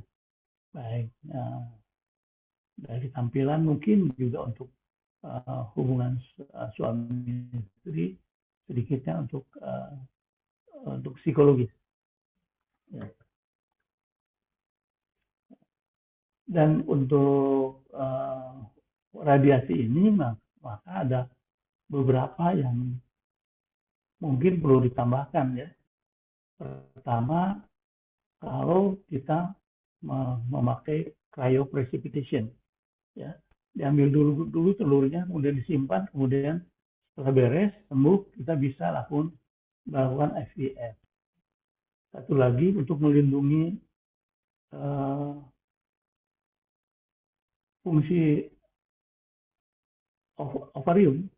Speaker 1: baik dari tampilan, mungkin juga untuk hubungan suami istri, sedikitnya untuk psikologis, ya. Dan untuk radiasi ini maka ada beberapa yang mungkin perlu ditambahkan, ya. Pertama, kalau kita memakai cryoprecipitation, ya, diambil dulu telurnya, kemudian disimpan, kemudian Setelah beres, sembuh, kita bisa melakukan IVF. Satu lagi untuk melindungi fungsi ovarium,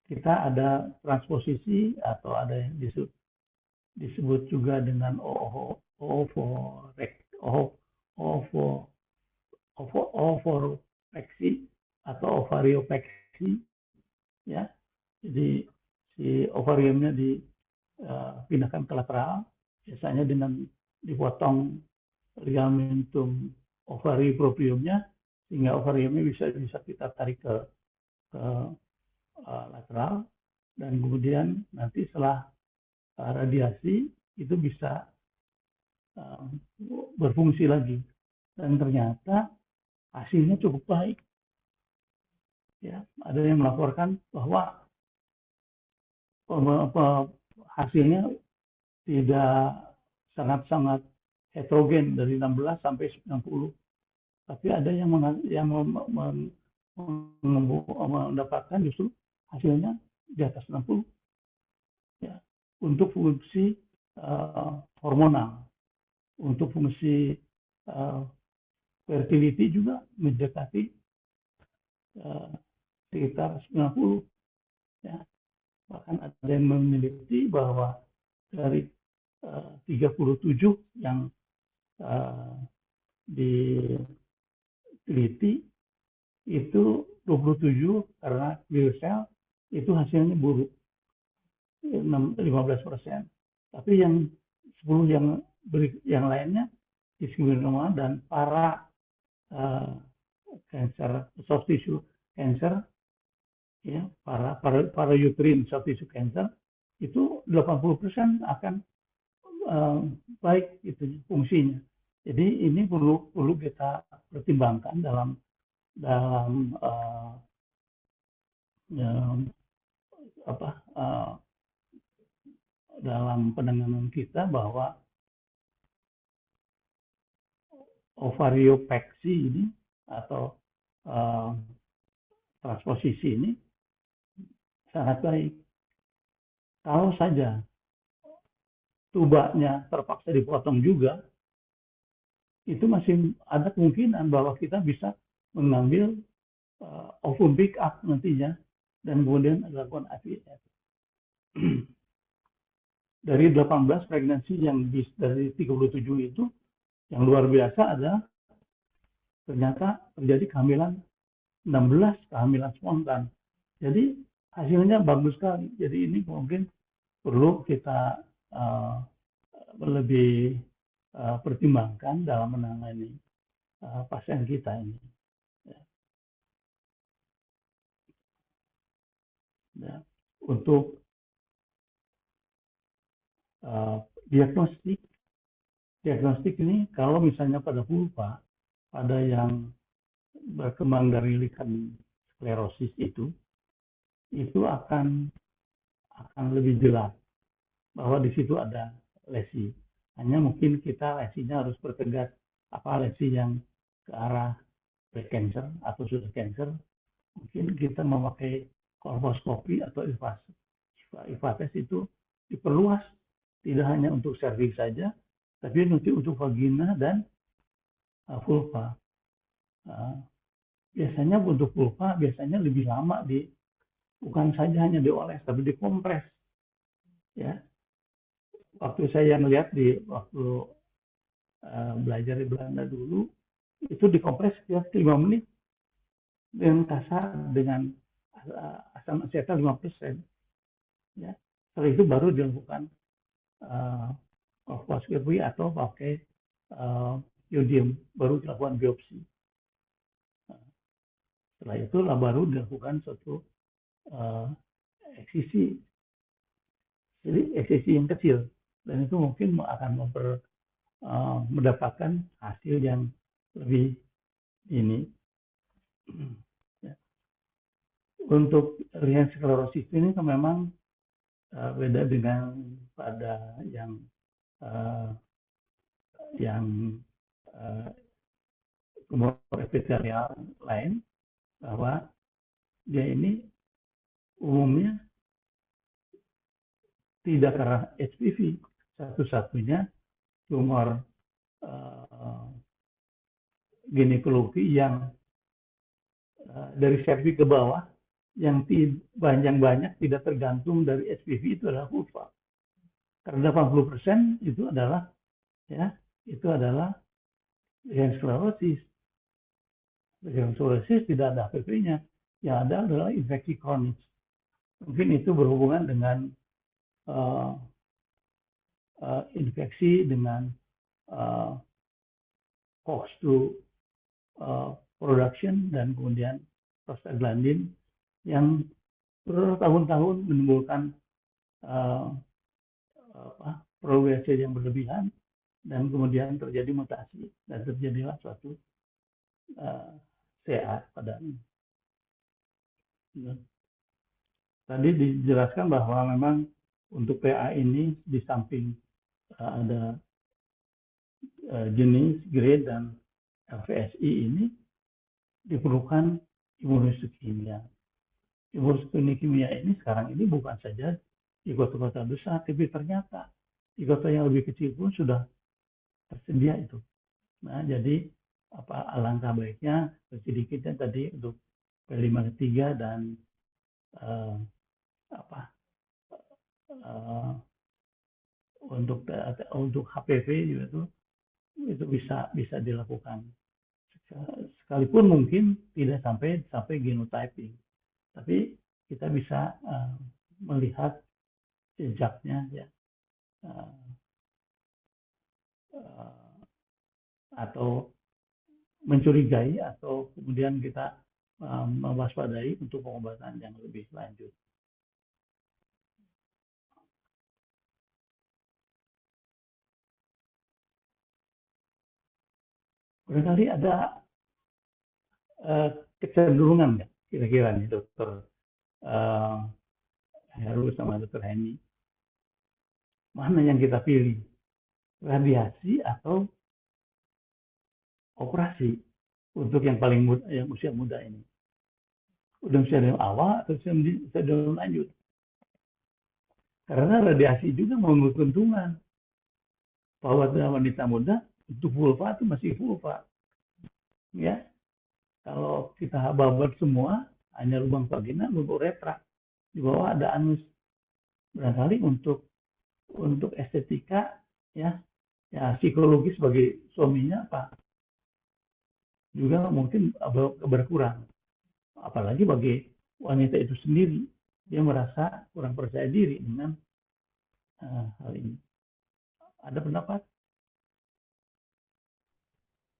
Speaker 1: kita ada transposisi atau ada yang disebut juga dengan ovoreksi atau ovariopeksi, ya. Jadi si ovariumnya dipindahkan ke lateral, biasanya dengan dipotong ligamentum ovari propriumnya, sehingga ovariumnya bisa kita tarik ke lateral, dan kemudian nanti setelah radiasi itu bisa berfungsi lagi, dan ternyata hasilnya cukup baik. Ya, ada yang melaporkan bahwa hasilnya tidak sangat-sangat heterogen dari 16 sampai 90, tapi ada yang mendapatkan justru hasilnya di atas 60, ya, untuk fungsi hormonal, untuk fungsi fertility juga mendekati sekitar 90, ya. Bahkan ada yang meneliti bahwa dari 37 yang diteliti itu 27 karena clear cell itu hasilnya buruk, 15%. Tapi yang 10 yang lainnya discriminoma dan para cancer, soft tissue cancer, ya, para uterine soft tissue cancer itu 80% akan baik itu fungsinya. Jadi ini perlu kita pertimbangkan dalam dalam penanganan kita, bahwa ovariopeksi ini atau transposisi ini sangat baik. Kalau saja tubanya terpaksa dipotong juga, itu masih ada kemungkinan bahwa kita bisa mengambil ovum pick up nantinya dan kemudian dilakukan IVF. Dari 18 pregnancy yang dari 37 itu, yang luar biasa adalah ternyata terjadi kehamilan 16, kehamilan spontan. Jadi hasilnya bagus sekali. Jadi ini mungkin perlu kita lebih pertimbangkan dalam menangani pasien kita ini. Ya. Untuk diagnostik ini, kalau misalnya pada vulva, pada yang berkembang dari lichen sklerosis itu akan lebih jelas bahwa di situ ada lesi. Hanya mungkin kita lesinya harus pertegas, apa lesi yang ke arah precancer atau sudah cancer, mungkin kita memakai kolposkopi atau IVATES itu diperluas, tidak hanya untuk serviks saja, tapi nanti untuk vagina dan vulva. Biasanya untuk vulva biasanya lebih lama bukan saja hanya dioles, tapi dikompres. Ya, waktu saya melihat waktu belajar di Belanda dulu, itu dikompres sekitar 5 menit dengan kasar, dengan asam asetat 5%. Ya, setelah itu baru dilakukan kolposkopi atau pakai iodium, baru dilakukan biopsi. Setelah itu baru dilakukan suatu eksisi. Jadi eksisi yang kecil, dan itu mungkin akan mendapatkan hasil yang lebih ini. Untuk lichen sklerosis ini kan memang beda dengan pada yang tumor epitelial lain, bahwa dia ini umumnya tidak karena HPV. Satu-satunya tumor ginekologi yang dari cervix ke bawah yang banyak tidak tergantung dari HPV itu adalah vulva. Karena 80% itu adalah yang sklerosis. Yang sklerosis tidak ada HPV-nya. Yang ada adalah infeksi kronis. Mungkin itu berhubungan dengan infeksi dengan COX-2 production dan kemudian prostaglandin yang bertahun-tahun menimbulkan progresi yang berlebihan dan kemudian terjadi mutasi dan terjadilah suatu CA pada ini. Tadi dijelaskan bahwa memang untuk PA ini di samping ada jenis, grade, dan LVSI ini diperlukan imunohistokimia. Imunohistokimia ini sekarang ini bukan saja di kota-kota besar, tapi ternyata di kota yang lebih kecil pun sudah tersedia itu. Nah, jadi alangkah baiknya sedikitnya tadi untuk P53 dan untuk HPV juga itu bisa dilakukan. Sekalipun mungkin tidak sampai genotyping, tapi kita bisa melihat jejaknya ya, atau mencurigai atau kemudian kita mewaspadai untuk pengobatan yang lebih lanjut. Barangkali ada kecenderungan nggak kira-kira nih Dokter Heru sama Dokter Heni, mana yang kita pilih, radiasi atau operasi untuk yang paling muda, yang usia muda ini? Udah stadium awal atau stadium lanjut? Karena radiasi juga mengandung keuntungan bahwa wanita muda untuk vulva itu masih vulva, ya. Kalau kita babat semua hanya lubang vagina, lubang uretra, di bawah ada anus. Barangkali untuk estetika, ya psikologis bagi suaminya juga mungkin berkurang. Apalagi bagi wanita itu sendiri, dia merasa kurang percaya diri dengan hal ini. Ada pendapat?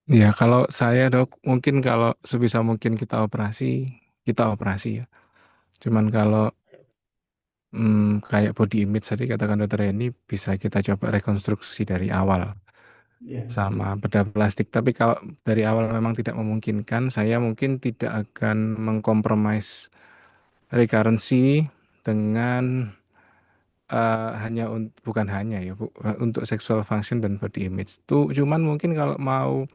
Speaker 3: Ya, kalau saya Dok, mungkin kalau sebisa mungkin kita operasi ya. Cuman kalau kayak body image tadi katakan Dokter Heni, bisa kita coba rekonstruksi dari awal sama bedah plastik. Tapi kalau dari awal memang tidak memungkinkan, saya mungkin tidak akan mengkompromis recurrency dengan bukan hanya ya untuk sexual function dan body image. Cuman mungkin kalau mau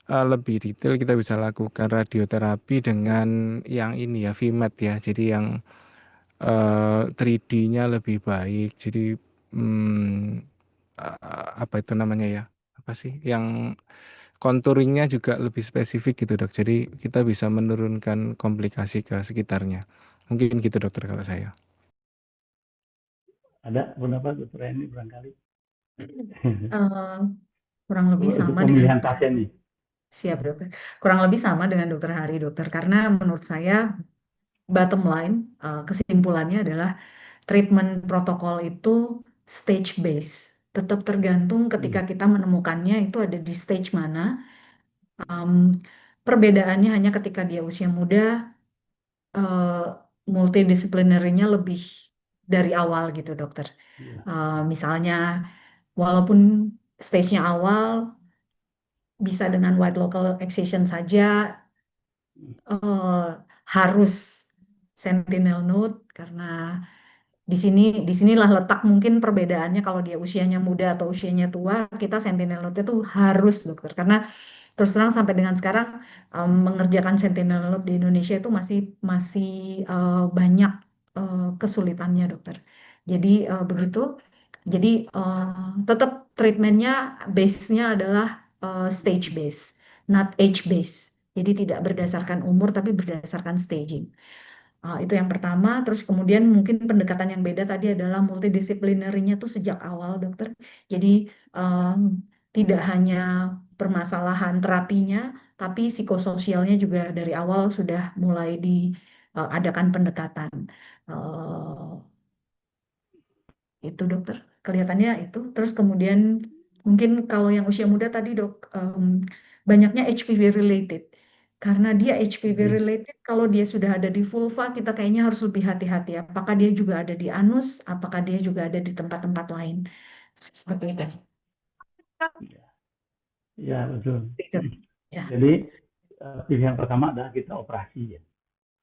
Speaker 3: lebih detail kita bisa lakukan radioterapi dengan yang ini ya, VMAT ya. Jadi yang 3D-nya lebih baik. Jadi apa itu namanya ya? Apa sih? Yang contouring-nya juga lebih spesifik gitu, Dok. Jadi kita bisa menurunkan komplikasi ke sekitarnya. Mungkin gitu, Dokter, kalau saya.
Speaker 1: Ada pendapat Dokter Heni barangkali?
Speaker 4: Kurang lebih sama
Speaker 1: pemilihan
Speaker 4: dengan
Speaker 1: pasien nih.
Speaker 4: Siap, Dokter. Kurang lebih sama dengan Dokter Hari, Dokter. Karena menurut saya bottom line, kesimpulannya adalah treatment protokol itu stage base. Tetap tergantung ketika kita menemukannya itu ada di stage mana. Perbedaannya hanya ketika dia usia muda, multidisciplinary-nya lebih dari awal gitu, Dokter. Misalnya, walaupun stage-nya awal, bisa dengan white local excision saja, harus sentinel node karena disinilah letak mungkin perbedaannya kalau dia usianya muda atau usianya tua, kita sentinel node itu harus, Dokter, karena terus terang sampai dengan sekarang mengerjakan sentinel node di Indonesia itu masih banyak kesulitannya, dokter. Jadi begitu. Jadi tetap treatmentnya base-nya adalah stage base, not age base. Jadi tidak berdasarkan umur tapi berdasarkan staging. Itu yang pertama. Terus kemudian mungkin pendekatan yang beda tadi adalah multidisiplinerinya tuh sejak awal, dokter. Jadi tidak hanya permasalahan terapinya, tapi psikososialnya juga dari awal sudah mulai diadakan pendekatan. Eh, itu dokter, kelihatannya itu. Terus kemudian mungkin kalau yang usia muda tadi dok, banyaknya HPV related. Karena dia HPV related, kalau dia sudah ada di vulva, kita kayaknya harus lebih hati-hati. Apakah dia juga ada di anus, apakah dia juga ada di tempat-tempat lain. Seperti itu.
Speaker 1: Ya, betul.
Speaker 4: Ya.
Speaker 1: Jadi pilihan pertama adalah kita operasi ya.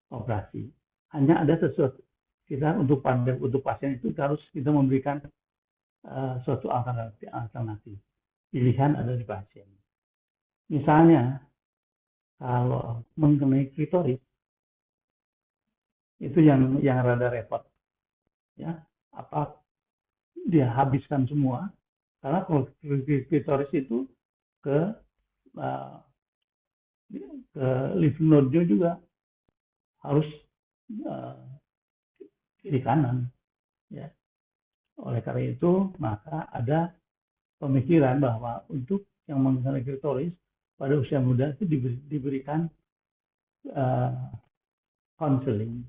Speaker 1: Operasi. Hanya ada sesuatu kita untuk pasien itu harus kita memberikan suatu alternatif. Pilihan ada di pasien. Misalnya kalau mengenai klitoris itu yang rada repot. Ya, apa dia habiskan semua karena kalau klitoris itu ke lymph node juga harus kiri kanan, ya. Oleh karena itu maka ada pemikiran bahwa untuk yang mengenai klitoris pada usia muda itu diberikan counseling.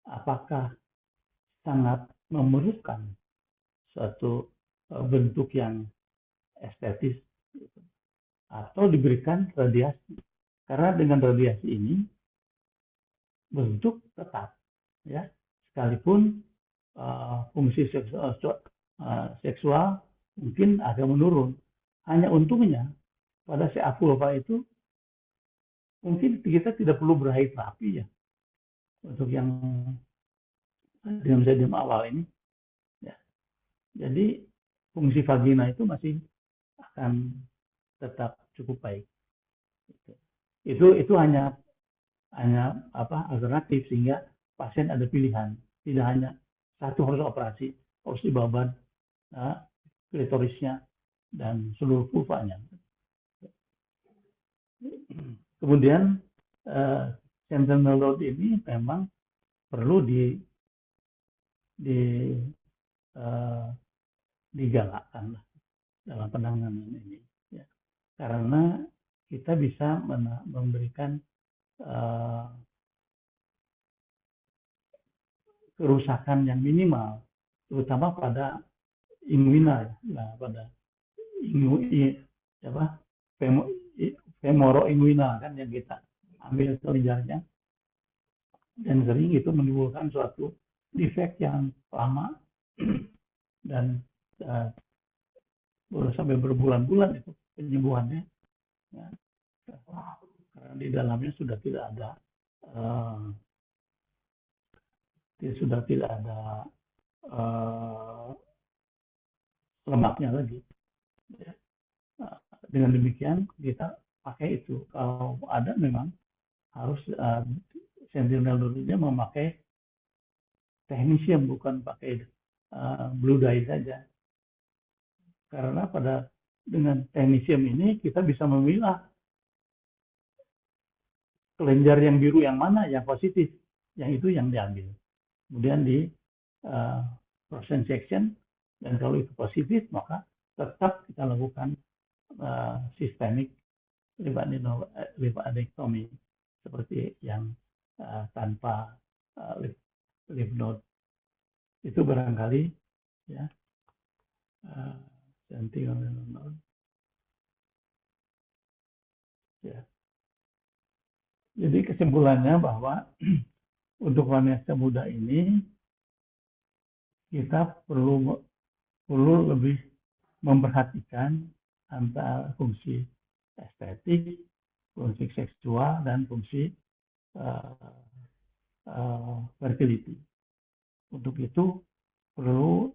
Speaker 1: Apakah sangat memerlukan suatu bentuk yang estetis atau diberikan radiasi, karena dengan radiasi ini bentuk tetap, ya, sekalipun fungsi seksual mungkin agak menurun. Hanya untungnya pada si vulva itu mungkin kita tidak perlu berakhir terapi ya untuk yang stadium awal ini, ya. Jadi fungsi vagina itu masih akan tetap cukup baik. Itu hanya alternatif sehingga pasien ada pilihan, tidak hanya satu harus operasi, harus dibabat klitorisnya dan seluruh vulvanya. Kemudian sentinel node ini memang perlu digalakkan dalam penanganan ini, ya. Karena kita bisa memberikan kerusakan yang minimal, terutama pada inguinal, pada femoroinguinal kan yang kita ambil kelenjarnya, dan sering itu menimbulkan suatu defek yang lama dan sampai berbulan-bulan itu penyembuhannya, ya. Karena di dalamnya sudah tidak ada lemaknya lagi, ya. Dengan demikian kita pakai itu. Kalau ada memang harus sentinel node-nya memakai teknisium, bukan pakai blue dye saja. Karena dengan teknisium ini kita bisa memilah kelenjar yang biru yang mana yang positif, yang itu yang diambil. Kemudian di cross section, dan kalau itu positif maka tetap kita lakukan systemic lymphadenectomy seperti yang tanpa lymph node. Itu barangkali, ya, sentinel node, ya. Jadi kesimpulannya bahwa untuk wanita muda ini kita perlu lebih memperhatikan antara fungsi estetik, fungsi seksual, dan fungsi fertility. Untuk itu perlu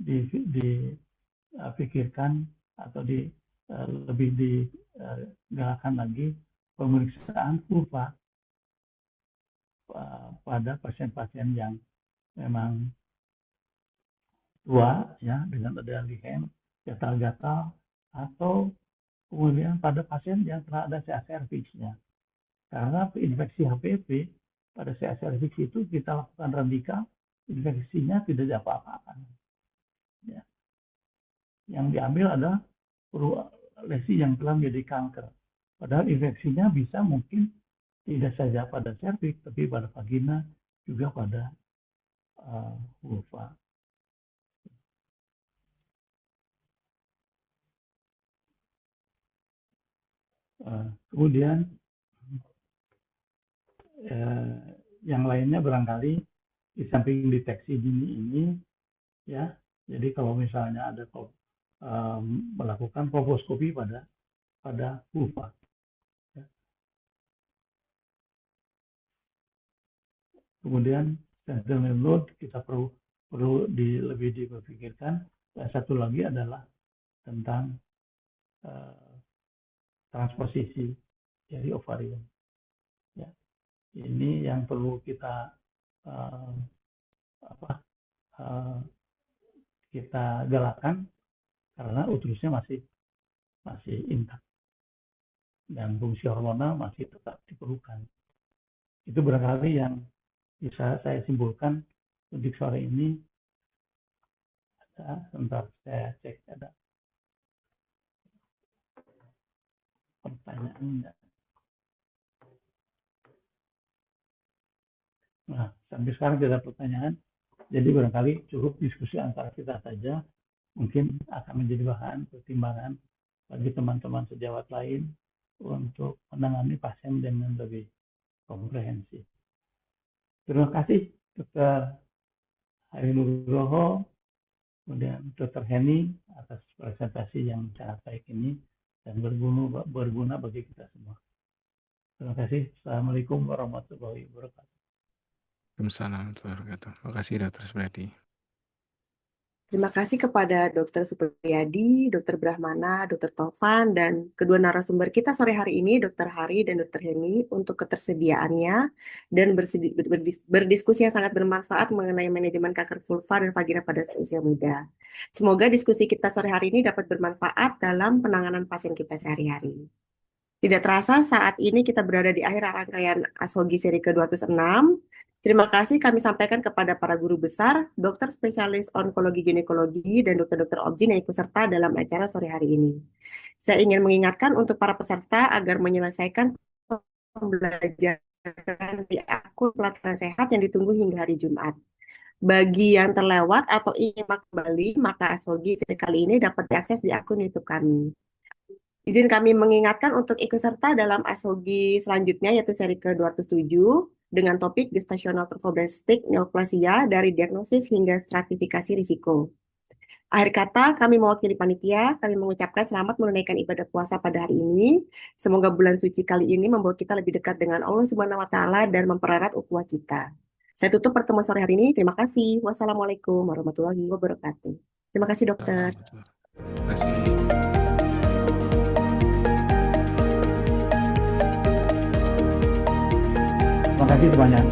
Speaker 1: dipikirkan atau lebih digalakkan lagi pemeriksaan vulva pada pasien-pasien yang memang tua ya dengan ada lichen, gatal-gatal, atau kemudian pada pasien yang telah ada CA cervixnya. Karena infeksi HPV pada CA cervix itu kita lakukan radikal, infeksinya tidak diapa-apakan. Ya. Yang diambil adalah lesi yang telah menjadi kanker. Padahal infeksinya bisa mungkin tidak saja pada cervix, tapi pada vagina, juga pada vulva. Kemudian yang lainnya barangkali di samping deteksi dini ini, ya, jadi kalau misalnya ada melakukan kolposkopi pada vulva. Ya. Kemudian sentinel node kita perlu lebih dipikirkan. Dan satu lagi adalah tentang transposisi dari ovarium. Ya. Ini yang perlu kita kita galakkan karena uterusnya masih intak dan fungsi hormonal masih tetap diperlukan. Itu barangkali yang bisa saya simpulkan untuk sore ini. Sebentar saya cek ada pertanyaan enggak. Nah, sampai sekarang tidak ada pertanyaan. Jadi barangkali cukup diskusi antara kita saja. Mungkin akan menjadi bahan pertimbangan bagi teman-teman sejawat lain untuk menangani pasien dengan lebih komprehensif. Terima kasih Dr. Hari Nugroho, kemudian Dr. Heni atas presentasi yang sangat baik ini dan berguna bagi kita semua. Terima kasih. Assalamualaikum warahmatullahi wabarakatuh.
Speaker 3: Waalaikumsalam warahmatullahi wabarakatuh. Terima kasih Dr. Supriyadi.
Speaker 2: Terima kasih kepada Dr. Supriyadi, Dr. Brahmana, Dr. Tovan, dan kedua narasumber kita sore hari ini, Dr. Hari dan Dr. Heni, untuk ketersediaannya dan berdiskusi yang sangat bermanfaat mengenai manajemen kanker vulva dan vagina pada usia muda. Semoga diskusi kita sore hari ini dapat bermanfaat dalam penanganan pasien kita sehari-hari. Tidak terasa saat ini kita berada di akhir rangkaian ASHOGI seri ke-206. Terima kasih kami sampaikan kepada para guru besar, dokter spesialis onkologi ginekologi, dan dokter-dokter obgyn yang ikut serta dalam acara sore hari ini. Saya ingin mengingatkan untuk para peserta agar menyelesaikan pembelajaran di akun Pelatihan Sehat yang ditunggu hingga hari Jumat. Bagi yang terlewat atau ingin kembali, maka ASHOGI seri kali ini dapat diakses di akun YouTube kami. Izin kami mengingatkan untuk ikut serta dalam ASHOGI selanjutnya, yaitu seri ke-207, dengan topik gestational trophoblastic neoplasia dari diagnosis hingga stratifikasi risiko. Akhir kata, kami mewakili panitia, kami mengucapkan selamat menunaikan ibadah puasa pada hari ini. Semoga bulan suci kali ini membawa kita lebih dekat dengan Allah Subhanahu wa Ta'ala dan mempererat ukhuwah kita. Saya tutup pertemuan sore hari ini. Terima kasih. Wassalamualaikum warahmatullahi wabarakatuh. Terima kasih, dokter.
Speaker 3: Terima kasih.
Speaker 1: Terima kasih sebanyak.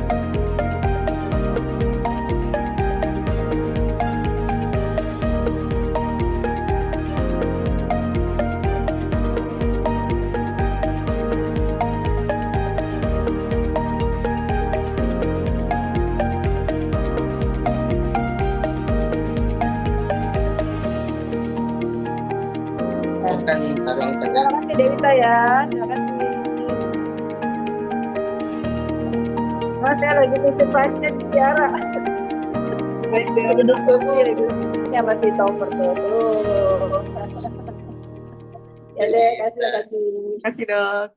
Speaker 6: Terima kasih Devita ya. Terima kasih. Saya lagi ngisi pasien Tiara. Lagi diskusi lagi. Ya masih tahu betul. Ya deh, kasih.
Speaker 2: Terima kasih, dok.